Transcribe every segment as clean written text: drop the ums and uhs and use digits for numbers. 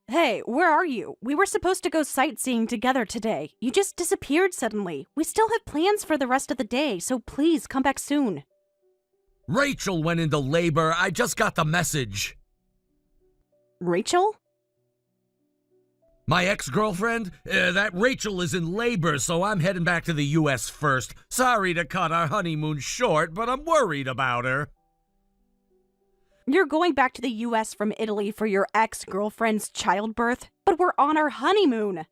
Hey, where are you? We were supposed to go sightseeing together today. You just disappeared suddenly. We still have plans for the rest of the day, so please come back soon. Rachel went into labor. I just got the message. Rachel? My ex-girlfriend? That Rachel is in labor, so I'm heading back to the U.S. first. Sorry to cut our honeymoon short, but I'm worried about her. You're going back to the US from Italy for your ex-girlfriend's childbirth, but we're on our honeymoon.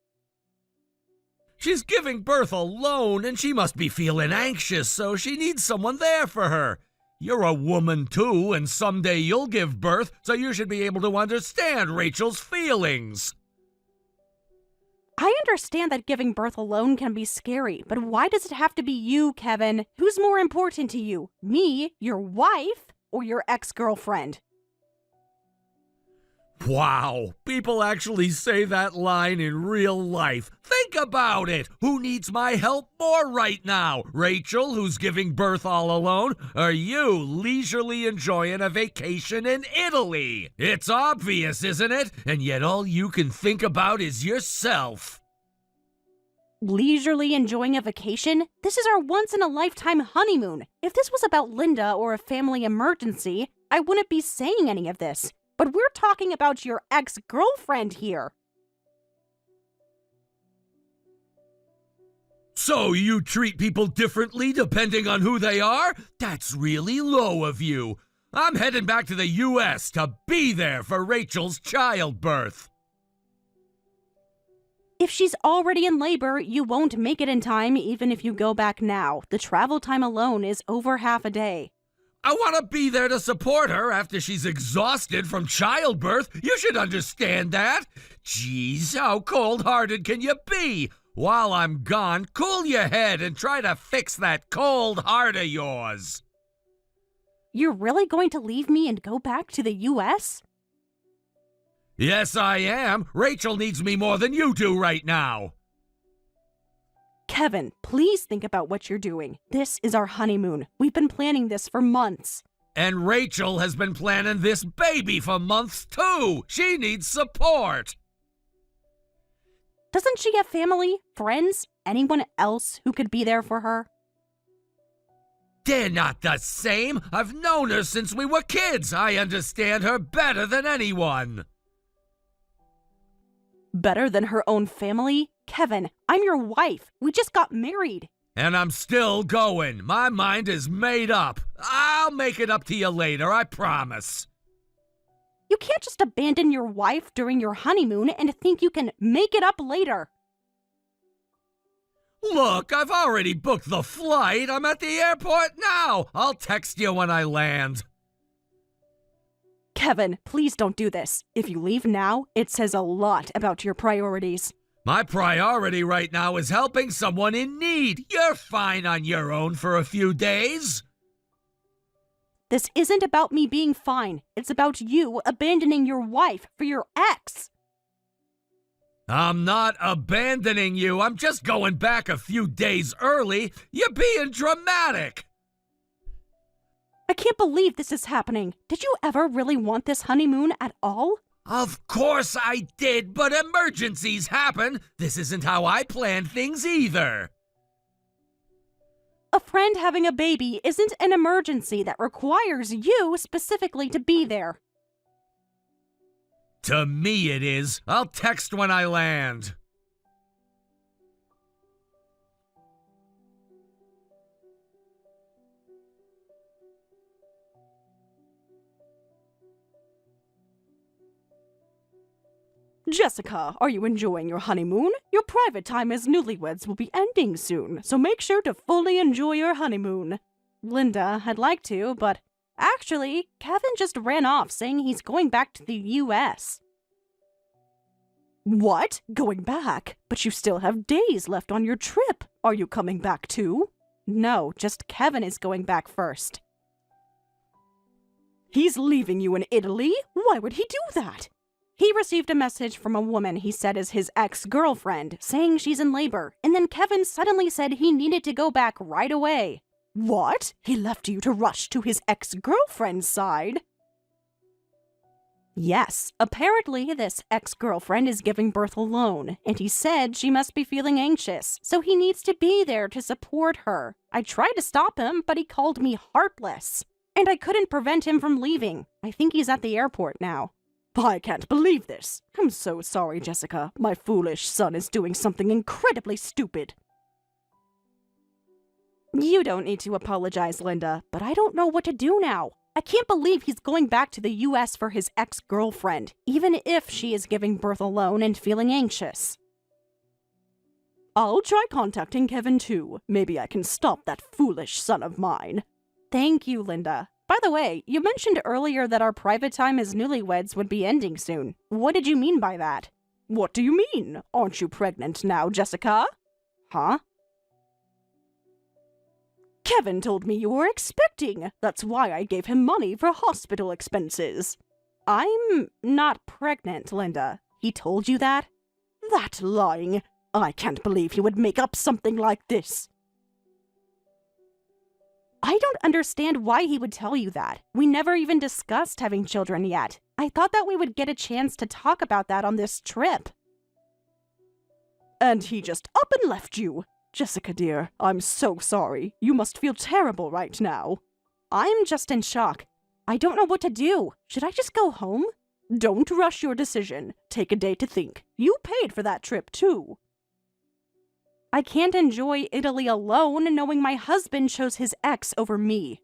She's giving birth alone, and she must be feeling anxious, so she needs someone there for her. You're a woman, too, and someday you'll give birth, so you should be able to understand Rachel's feelings. I understand that giving birth alone can be scary, but why does it have to be you, Kevin? Who's more important to you? Me, your wife, or your ex-girlfriend? Wow, people actually say that line in real life. Think about it. Who needs my help more right now? Rachel, who's giving birth all alone, or you leisurely enjoying a vacation in Italy? It's obvious, isn't it? And yet all you can think about is yourself. Leisurely enjoying a vacation? This is our once-in-a-lifetime honeymoon. If this was about Linda or a family emergency, I wouldn't be saying any of this. But we're talking about your ex-girlfriend here. So you treat people differently depending on who they are? That's really low of you. I'm heading back to the U.S. to be there for Rachel's childbirth. If she's already in labor, you won't make it in time even if you go back now. The travel time alone is over half a day. I want to be there to support her after she's exhausted from childbirth. You should understand that. Jeez, how cold-hearted can you be? While I'm gone, cool your head and try to fix that cold heart of yours. You're really going to leave me and go back to the U.S.? Yes, I am. Rachel needs me more than you do right now. Kevin, please think about what you're doing. This is our honeymoon. We've been planning this for months. And Rachel has been planning this baby for months, too. She needs support. Doesn't she have family, friends, anyone else who could be there for her? They're not the same. I've known her since we were kids. I understand her better than anyone. Better than her own family? Kevin, I'm your wife. We just got married. And I'm still going. My mind is made up. I'll make it up to you later, I promise. You can't just abandon your wife during your honeymoon and think you can make it up later. Look, I've already booked the flight. I'm at the airport now. I'll text you when I land. Kevin, please don't do this. If you leave now, it says a lot about your priorities. My priority right now is helping someone in need. You're fine on your own for a few days. This isn't about me being fine. It's about you abandoning your wife for your ex. I'm not abandoning you. I'm just going back a few days early. You're being dramatic. I can't believe this is happening. Did you ever really want this honeymoon at all? Of course I did, but emergencies happen. This isn't how I planned things either. A friend having a baby isn't an emergency that requires you specifically to be there. To me it is. I'll text when I land. Jessica, are you enjoying your honeymoon? Your private time as newlyweds will be ending soon, so make sure to fully enjoy your honeymoon. Linda, I'd like to, but actually, Kevin just ran off saying he's going back to the US. What? Going back? But you still have days left on your trip. Are you coming back too? No, just Kevin is going back first. He's leaving you in Italy? Why would he do that? He received a message from a woman he said is his ex-girlfriend, saying she's in labor, and then Kevin suddenly said he needed to go back right away. What? He left you to rush to his ex-girlfriend's side? Yes, apparently this ex-girlfriend is giving birth alone, and he said she must be feeling anxious, so he needs to be there to support her. I tried to stop him, but he called me heartless. And I couldn't prevent him from leaving. I think he's at the airport now. I can't believe this. I'm so sorry, Jessica. My foolish son is doing something incredibly stupid. You don't need to apologize, Linda, but I don't know what to do now. I can't believe he's going back to the US for his ex-girlfriend, even if she is giving birth alone and feeling anxious. I'll try contacting Kevin too. Maybe I can stop that foolish son of mine. Thank you, Linda. By the way, you mentioned earlier that our private time as newlyweds would be ending soon. What did you mean by that? What do you mean? Aren't you pregnant now, Jessica? Huh? Kevin told me you were expecting. That's why I gave him money for hospital expenses. I'm not pregnant, Linda. He told you that? That lying. I can't believe he would make up something like this. I don't understand why he would tell you that. We never even discussed having children yet. I thought that we would get a chance to talk about that on this trip. And he just up and left you. Jessica, dear, I'm so sorry. You must feel terrible right now. I'm just in shock. I don't know what to do. Should I just go home? Don't rush your decision. Take a day to think. You paid for that trip, too. I can't enjoy Italy alone knowing my husband chose his ex over me.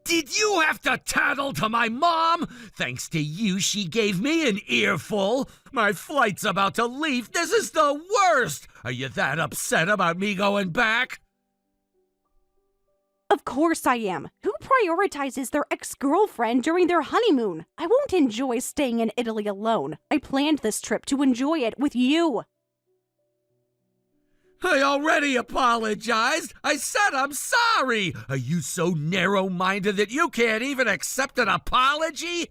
Did you have to tattle to my mom? Thanks to you, she gave me an earful. My flight's about to leave. This is the worst. Are you that upset about me going back? Of course I am. Who prioritizes their ex-girlfriend during their honeymoon? I won't enjoy staying in Italy alone. I planned this trip to enjoy it with you. I already apologized. I said I'm sorry. Are you so narrow-minded that you can't even accept an apology?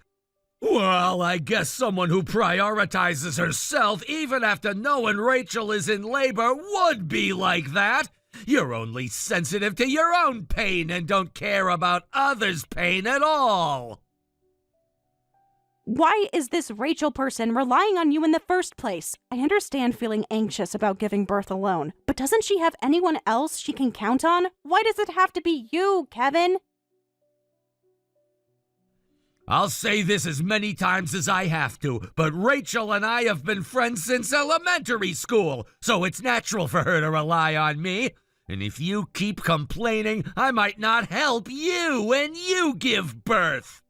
Well, I guess someone who prioritizes herself even after knowing Rachel is in labor would be like that. You're only sensitive to your own pain and don't care about others' pain at all. Why is this Rachel person relying on you in the first place? I understand feeling anxious about giving birth alone, but doesn't she have anyone else she can count on? Why does it have to be you, Kevin? I'll say this as many times as I have to, but Rachel and I have been friends since elementary school, so it's natural for her to rely on me. And if you keep complaining, I might not help you when you give birth.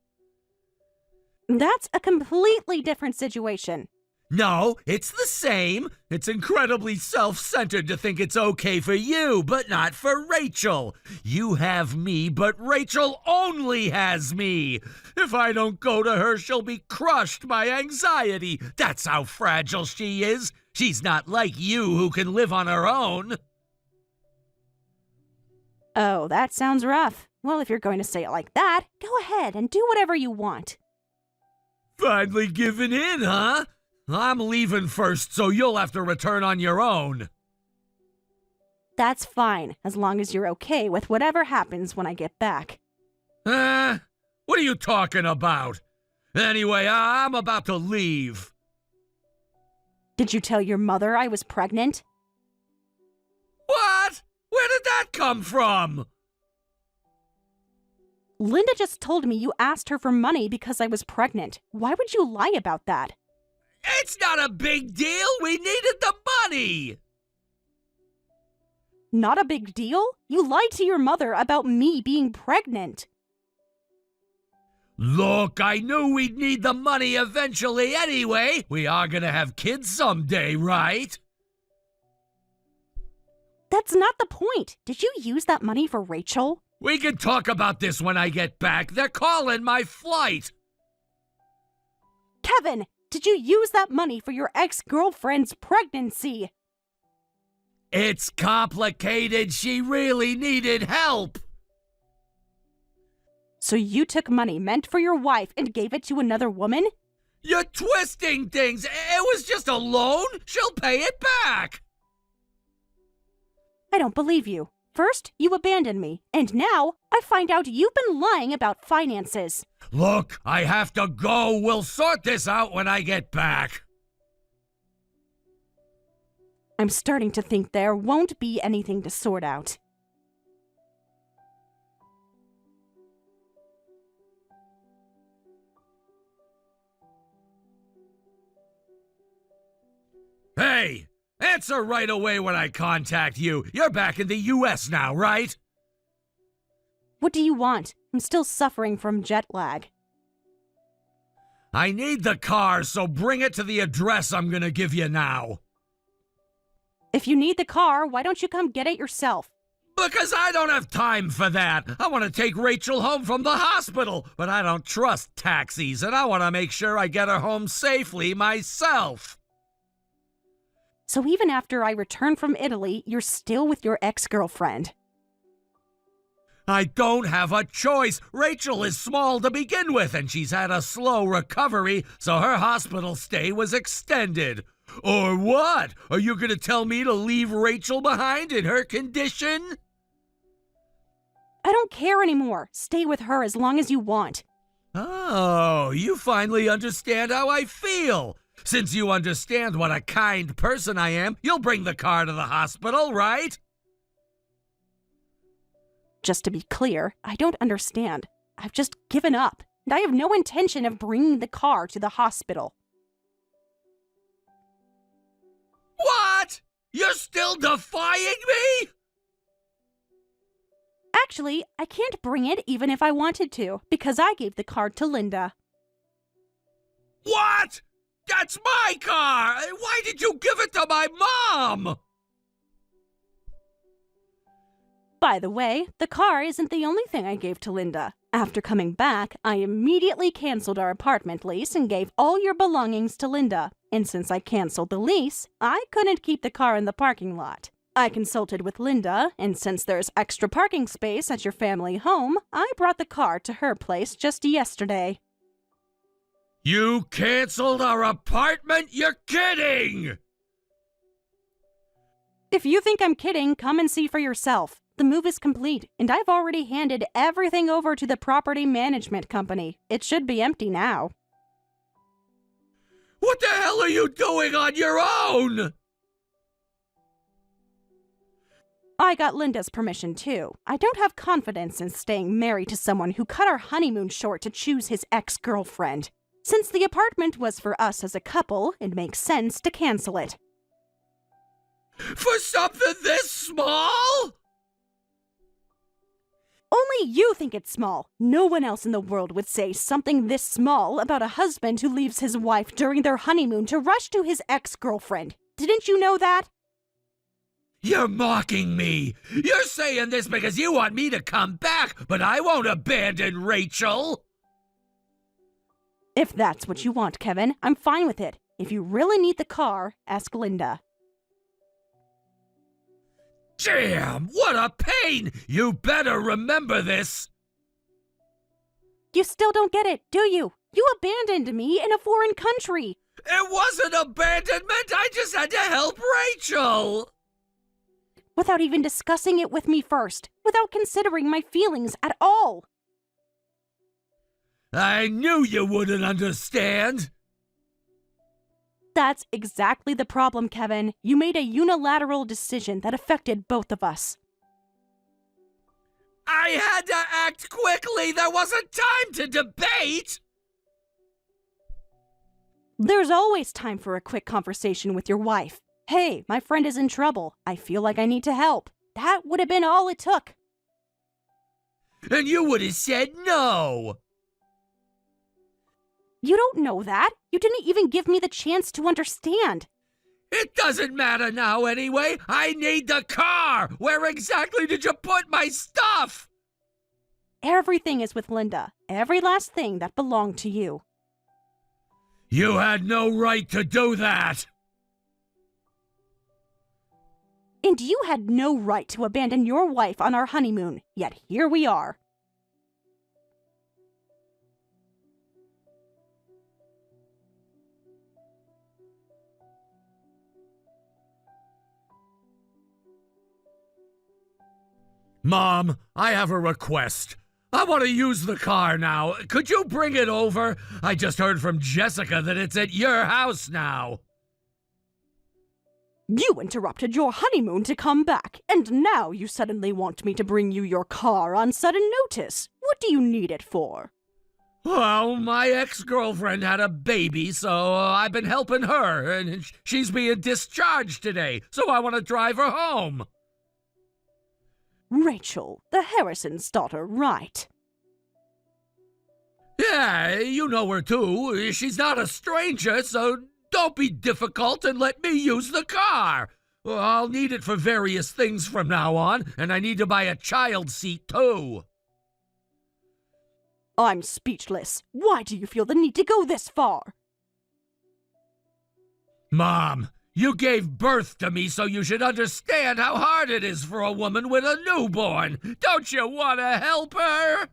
That's a completely different situation. No, it's the same. It's incredibly self-centered to think it's okay for you, but not for Rachel. You have me, but Rachel only has me. If I don't go to her, she'll be crushed by anxiety. That's how fragile she is. She's not like you who can live on her own. Oh, that sounds rough. Well, if you're going to say it like that, go ahead and do whatever you want. Finally giving in, huh? I'm leaving first, so you'll have to return on your own. That's fine, as long as you're okay with whatever happens when I get back. What are you talking about? Anyway, I'm about to leave. Did you tell your mother I was pregnant? What? Where did that come from? Linda just told me you asked her for money because I was pregnant. Why would you lie about that? It's not a big deal. We needed the money. Not a big deal? You lied to your mother about me being pregnant. Look, I knew we'd need the money eventually anyway. We are gonna have kids someday, right? That's not the point. Did you use that money for Rachel? We can talk about this when I get back. They're calling my flight. Kevin, did you use that money for your ex-girlfriend's pregnancy? It's complicated. She really needed help. So you took money meant for your wife and gave it to another woman? You're twisting things. It was just a loan. She'll pay it back. I don't believe you. First, you abandoned me, and now I find out you've been lying about finances. Look, I have to go. We'll sort this out when I get back. I'm starting to think there won't be anything to sort out. Hey, answer right away when I contact you. You're back in the U.S. now, right? What do you want? I'm still suffering from jet lag. I need the car, so bring it to the address I'm gonna give you now. If you need the car, why don't you come get it yourself? Because I don't have time for that. I want to take Rachel home from the hospital, but I don't trust taxis, and I want to make sure I get her home safely myself. So even after I return from Italy, you're still with your ex-girlfriend. I don't have a choice. Rachel is small to begin with, and she's had a slow recovery, so her hospital stay was extended. Or what? Are you going to tell me to leave Rachel behind in her condition? I don't care anymore. Stay with her as long as you want. Oh, you finally understand how I feel. Since you understand what a kind person I am, you'll bring the car to the hospital, right? Just to be clear, I don't understand. I've just given up, and I have no intention of bringing the car to the hospital. What? You're still defying me? Actually, I can't bring it even if I wanted to, because I gave the car to Linda. What? That's my car! Why did you give it to my mom? By the way, the car isn't the only thing I gave to Linda. After coming back, I immediately canceled our apartment lease and gave all your belongings to Linda. And since I canceled the lease, I couldn't keep the car in the parking lot. I consulted with Linda, and since there's extra parking space at your family home, I brought the car to her place just yesterday. You canceled our apartment? You're kidding! If you think I'm kidding, come and see for yourself. The move is complete, and I've already handed everything over to the property management company. It should be empty now. What the hell are you doing on your own? I got Linda's permission too. I don't have confidence in staying married to someone who cut our honeymoon short to choose his ex-girlfriend. Since the apartment was for us as a couple, it makes sense to cancel it. For something this small? Only you think it's small. No one else in the world would say something this small about a husband who leaves his wife during their honeymoon to rush to his ex-girlfriend. Didn't you know that? You're mocking me. You're saying this because you want me to come back, but I won't abandon Rachel. If that's what you want, Kevin, I'm fine with it. If you really need the car, ask Linda. Damn, what a pain! You better remember this. You still don't get it, do you? You abandoned me in a foreign country. It wasn't abandonment. I just had to help Rachel. Without even discussing it with me first. Without considering my feelings at all. I knew you wouldn't understand. That's exactly the problem, Kevin. You made a unilateral decision that affected both of us. I had to act quickly. There wasn't time to debate. There's always time for a quick conversation with your wife. Hey, my friend is in trouble. I feel like I need to help. That would have been all it took. And you would have said no. You don't know that. You didn't even give me the chance to understand. It doesn't matter now anyway. I need the car. Where exactly did you put my stuff? Everything is with Linda. Every last thing that belonged to you. You had no right to do that. And you had no right to abandon your wife on our honeymoon. Yet here we are. Mom, I have a request. I want to use the car now. Could you bring it over? I just heard from Jessica that it's at your house now. You interrupted your honeymoon to come back, and now you suddenly want me to bring you your car on sudden notice. What do you need it for? Well, my ex-girlfriend had a baby, so I've been helping her, and she's being discharged today, so I want to drive her home. Rachel, the Harrison's daughter, right? Yeah, you know her too. She's not a stranger, so don't be difficult and let me use the car. I'll need it for various things from now on, and I need to buy a child seat too. I'm speechless. Why do you feel the need to go this far? Mom, you gave birth to me, so you should understand how hard it is for a woman with a newborn. Don't you want to help her?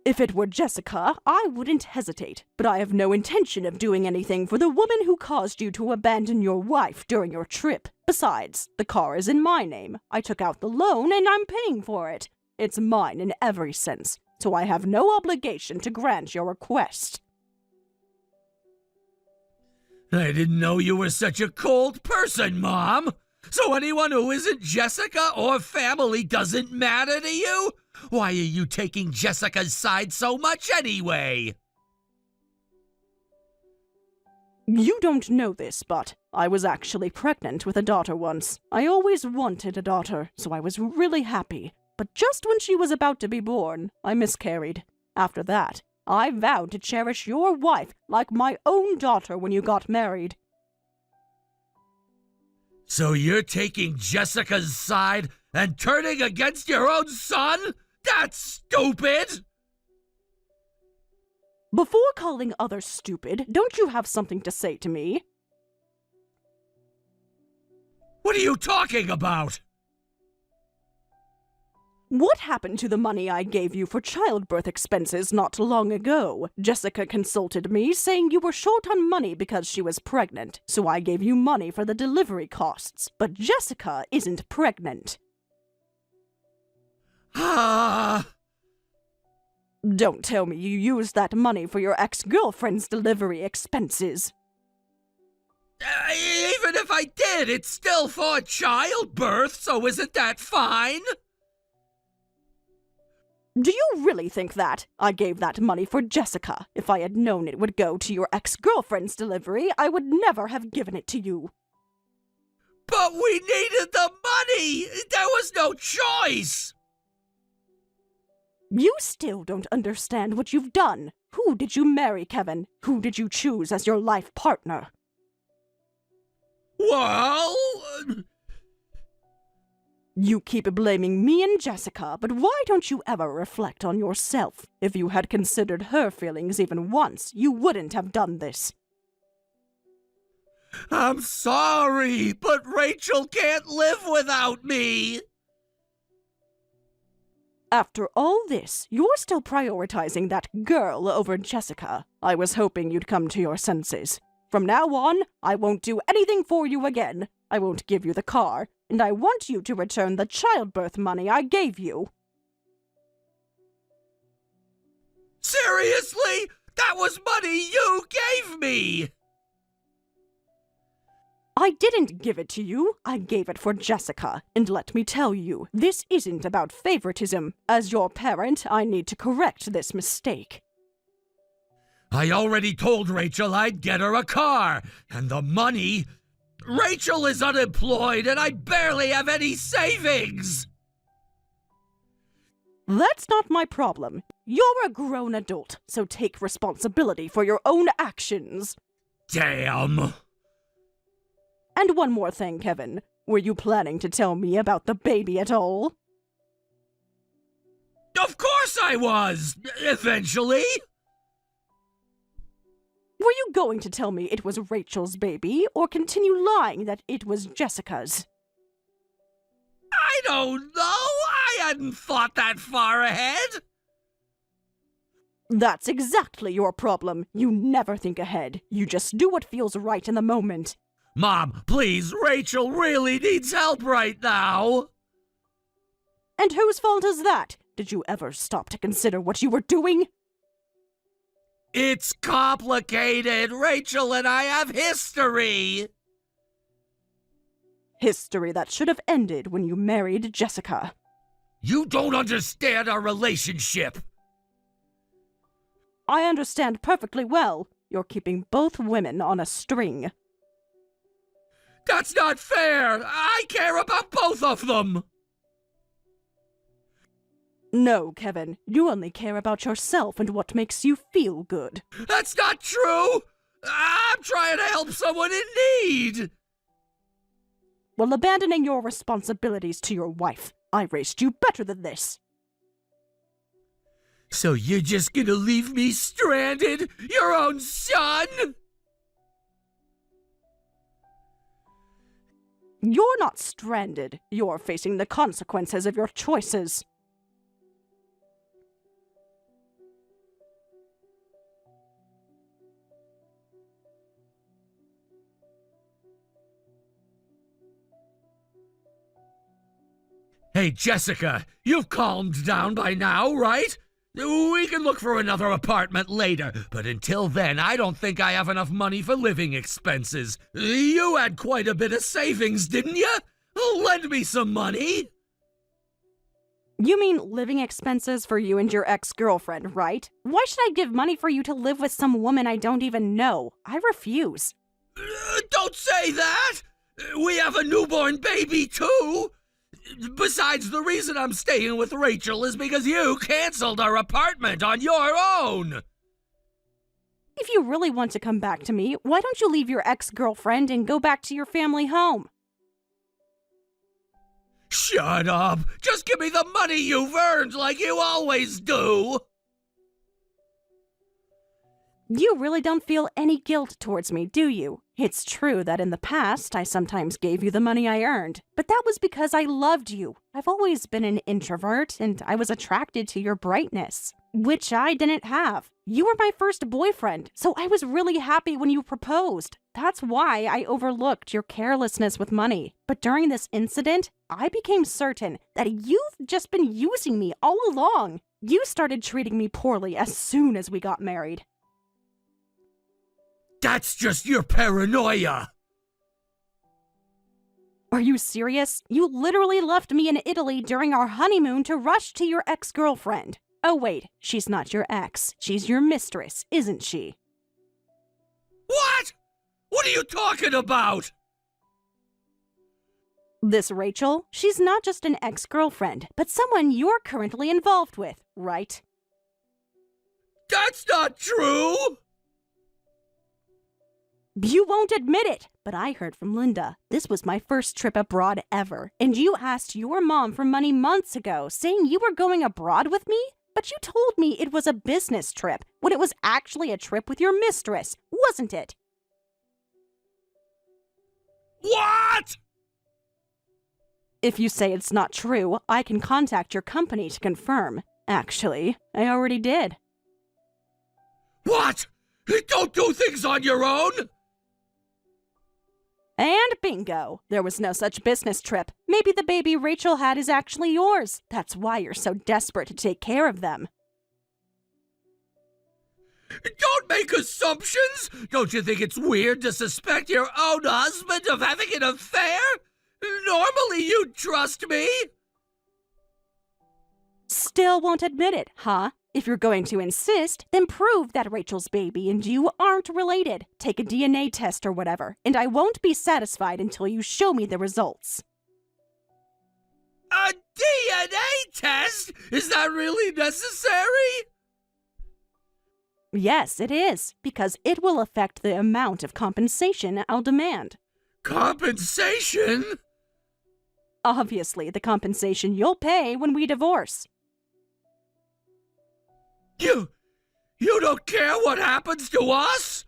If it were Jessica, I wouldn't hesitate, but I have no intention of doing anything for the woman who caused you to abandon your wife during your trip. Besides, the car is in my name. I took out the loan and I'm paying for it. It's mine in every sense, so I have no obligation to grant your request. I didn't know you were such a cold person, Mom. So anyone who isn't Jessica or family doesn't matter to you? Why are you taking Jessica's side so much anyway? You don't know this, but I was actually pregnant with a daughter once. I always wanted a daughter, so I was really happy. But just when she was about to be born, I miscarried. After that, I vowed to cherish your wife like my own daughter when you got married. So you're taking Jessica's side and turning against your own son? That's stupid! Before calling others stupid, don't you have something to say to me? What are you talking about? What happened to the money I gave you for childbirth expenses not long ago? Jessica consulted me, saying you were short on money because she was pregnant, so I gave you money for the delivery costs. But Jessica isn't pregnant. Don't tell me you used that money for your ex-girlfriend's delivery expenses. Even if I did, it's still for childbirth, so isn't that fine? Do you really think that? I gave that money for Jessica. If I had known it would go to your ex-girlfriend's delivery, I would never have given it to you. But we needed the money! There was no choice! You still don't understand what you've done. Who did you marry, Kevin? Who did you choose as your life partner? Well... You keep blaming me and Jessica, but why don't you ever reflect on yourself? If you had considered her feelings even once, you wouldn't have done this. I'm sorry, but Rachel can't live without me! After all this, you're still prioritizing that girl over Jessica. I was hoping you'd come to your senses. From now on, I won't do anything for you again. I won't give you the car, and I want you to return the childbirth money I gave you. Seriously? That was money you gave me! I didn't give it to you. I gave it for Jessica. And let me tell you, this isn't about favoritism. As your parent, I need to correct this mistake. I already told Rachel I'd get her a car, and the money... Rachel is unemployed, and I barely have any savings! That's not my problem. You're a grown adult, so take responsibility for your own actions. Damn! And one more thing, Kevin. Were you planning to tell me about the baby at all? Of course I was! Eventually! Were you going to tell me it was Rachel's baby, or continue lying that it was Jessica's? I don't know! I hadn't thought that far ahead! That's exactly your problem. You never think ahead. You just do what feels right in the moment. Mom, please, Rachel really needs help right now! And whose fault is that? Did you ever stop to consider what you were doing? It's complicated. Rachel and I have history. History that should have ended when you married Jessica. You don't understand our relationship. I understand perfectly well. You're keeping both women on a string. That's not fair. I care about both of them. No, Kevin, you only care about yourself and what makes you feel good. That's not true. I'm trying to help someone in need. While abandoning your responsibilities to your wife, I raised you better than this. So you're just gonna leave me stranded? Your own son? You're not stranded. You're facing the consequences of your choices. Hey, Jessica, you've calmed down by now, right? We can look for another apartment later, but until then, I don't think I have enough money for living expenses. You had quite a bit of savings, didn't you? Lend me some money. You mean living expenses for you and your ex-girlfriend, right? Why should I give money for you to live with some woman I don't even know? I refuse. Don't say that! We have a newborn baby, too! Besides, the reason I'm staying with Rachel is because you canceled our apartment on your own! If you really want to come back to me, why don't you leave your ex-girlfriend and go back to your family home? Shut up! Just give me the money you've earned like you always do! You really don't feel any guilt towards me, do you? It's true that in the past, I sometimes gave you the money I earned, but that was because I loved you. I've always been an introvert, and I was attracted to your brightness, which I didn't have. You were my first boyfriend, so I was really happy when you proposed. That's why I overlooked your carelessness with money. But during this incident, I became certain that you've just been using me all along. You started treating me poorly as soon as we got married. That's just your paranoia! Are you serious? You literally left me in Italy during our honeymoon to rush to your ex-girlfriend. Oh wait, she's not your ex. She's your mistress, isn't she? What? What are you talking about? This Rachel, she's not just an ex-girlfriend, but someone you're currently involved with, right? That's not true! You won't admit it, but I heard from Linda. This was my first trip abroad ever, and you asked your mom for money months ago, saying you were going abroad with me? But you told me it was a business trip, when it was actually a trip with your mistress, wasn't it? What? If you say it's not true, I can contact your company to confirm. Actually, I already did. What? Don't do things on your own! And bingo! There was no such business trip. Maybe the baby Rachel had is actually yours. That's why you're so desperate to take care of them. Don't make assumptions! Don't you think it's weird to suspect your own husband of having an affair? Normally you'd trust me! Still won't admit it, huh? If you're going to insist, then prove that Rachel's baby and you aren't related. Take a DNA test or whatever, and I won't be satisfied until you show me the results. A DNA test? Is that really necessary? Yes, it is, because it will affect the amount of compensation I'll demand. Compensation? Obviously, the compensation you'll pay when we divorce. You don't care what happens to us?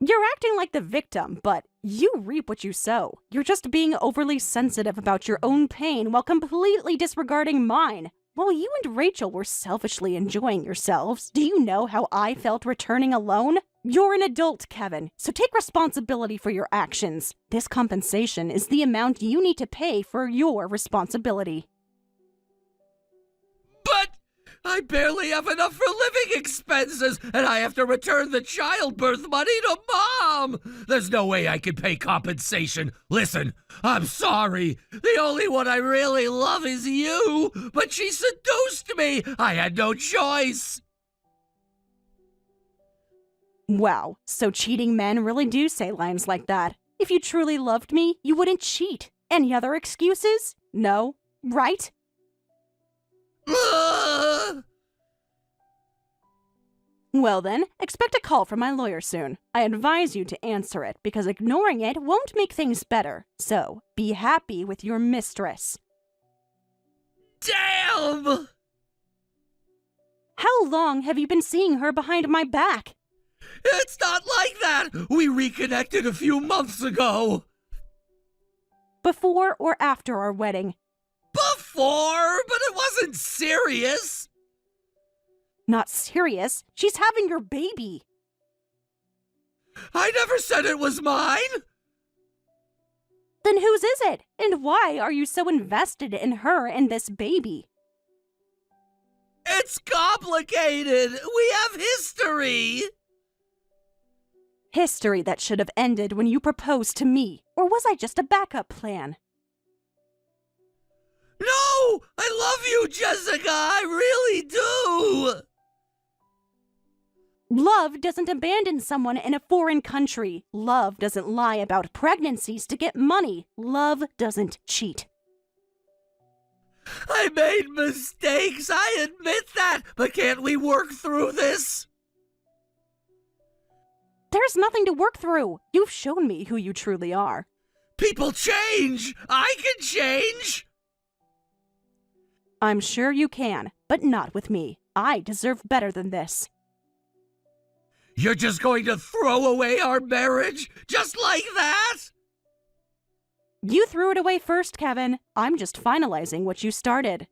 You're acting like the victim, but you reap what you sow. You're just being overly sensitive about your own pain while completely disregarding mine. While you and Rachel were selfishly enjoying yourselves, do you know how I felt returning alone? You're an adult, Kevin, so take responsibility for your actions. This compensation is the amount you need to pay for your responsibility. But I barely have enough for living expenses, and I have to return the childbirth money to Mom! There's no way I can pay compensation. Listen, I'm sorry. The only one I really love is you, but she seduced me. I had no choice. Wow, so cheating men really do say lines like that. If you truly loved me, you wouldn't cheat. Any other excuses? No, right? Well then, expect a call from my lawyer soon. I advise you to answer it because ignoring it won't make things better. So, be happy with your mistress. Damn! How long have you been seeing her behind my back? It's not like that! We reconnected a few months ago! Before or after our wedding? Before, but it wasn't serious! Not serious? She's having your baby! I never said it was mine! Then whose is it? And why are you so invested in her and this baby? It's complicated! We have history! History that should have ended when you proposed to me. Or was I just a backup plan? No! I love you, Jessica! I really do! Love doesn't abandon someone in a foreign country. Love doesn't lie about pregnancies to get money. Love doesn't cheat. I made mistakes, I admit that, but can't we work through this? There's nothing to work through. You've shown me who you truly are. People change! I can change! I'm sure you can, but not with me. I deserve better than this. You're just going to throw away our marriage? Just like that? You threw it away first, Kevin. I'm just finalizing what you started.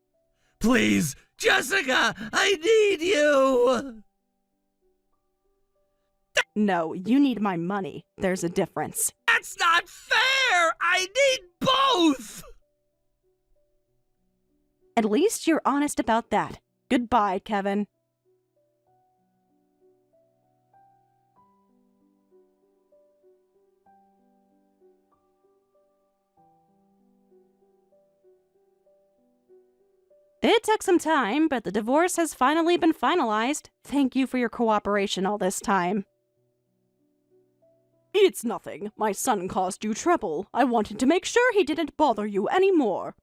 Please, Jessica, I need you! No, you need my money. There's a difference. That's not fair! I need both! At least you're honest about that. Goodbye, Kevin. It took some time, but the divorce has finally been finalized. Thank you for your cooperation all this time. It's nothing. My son caused you trouble. I wanted to make sure he didn't bother you anymore.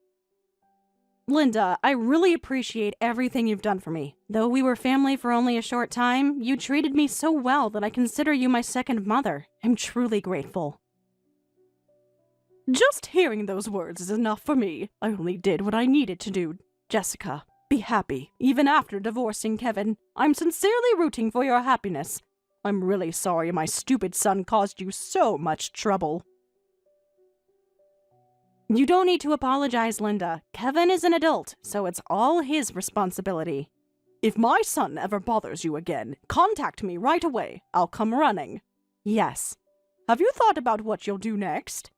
Linda, I really appreciate everything you've done for me. Though we were family for only a short time, you treated me so well that I consider you my second mother. I'm truly grateful. Just hearing those words is enough for me. I only did what I needed to do. Jessica, be happy, even after divorcing Kevin. I'm sincerely rooting for your happiness. I'm really sorry my stupid son caused you so much trouble. You don't need to apologize, Linda. Kevin is an adult, so it's all his responsibility. If my son ever bothers you again, contact me right away. I'll come running. Yes. Have you thought about what you'll do next?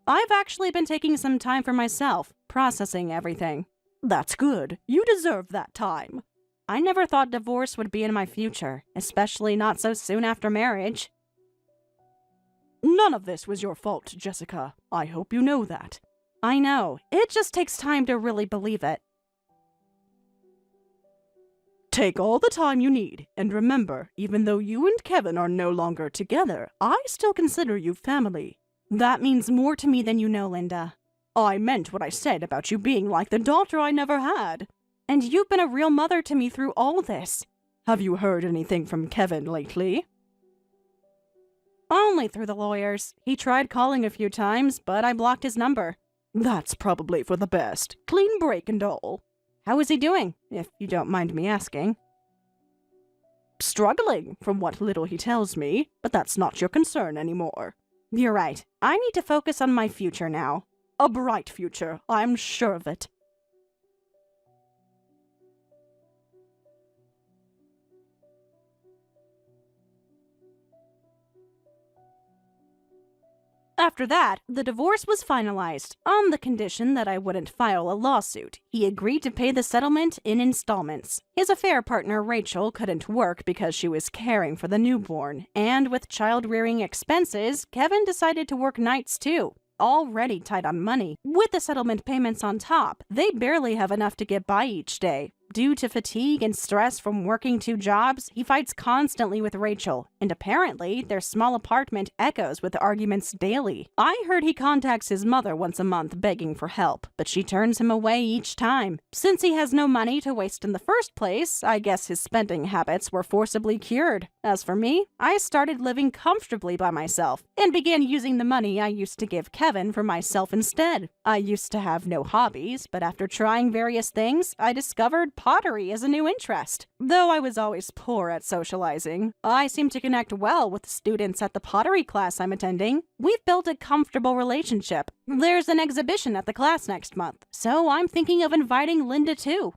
I've actually been taking some time for myself, processing everything. That's good. You deserve that time. I never thought divorce would be in my future, especially not so soon after marriage. None of this was your fault, Jessica. I hope you know that. I know. It just takes time to really believe it. Take all the time you need, and remember, even though you and Kevin are no longer together, I still consider you family. That means more to me than you know, Linda. I meant what I said about you being like the daughter I never had. And you've been a real mother to me through all this. Have you heard anything from Kevin lately? Only through the lawyers. He tried calling a few times, but I blocked his number. That's probably for the best. Clean break and all. How is he doing, if you don't mind me asking? Struggling, from what little he tells me, but that's not your concern anymore. You're right. I need to focus on my future now. A bright future, I'm sure of it. After that, the divorce was finalized, on the condition that I wouldn't file a lawsuit. He agreed to pay the settlement in installments. His affair partner Rachel couldn't work because she was caring for the newborn, and with child-rearing expenses, Kevin decided to work nights too. Already tight on money. With the settlement payments on top, they barely have enough to get by each day. Due to fatigue and stress from working 2 jobs, he fights constantly with Rachel, and apparently their small apartment echoes with arguments daily. I heard he contacts his mother once a month begging for help, but she turns him away each time. Since he has no money to waste in the first place, I guess his spending habits were forcibly cured. As for me, I started living comfortably by myself, and began using the money I used to give Kevin for myself instead. I used to have no hobbies, but after trying various things, I discovered pottery as a new interest. Though I was always poor at socializing, I seem to connect well with the students at the pottery class I'm attending. We've built a comfortable relationship. There's an exhibition at the class next month, so I'm thinking of inviting Linda too.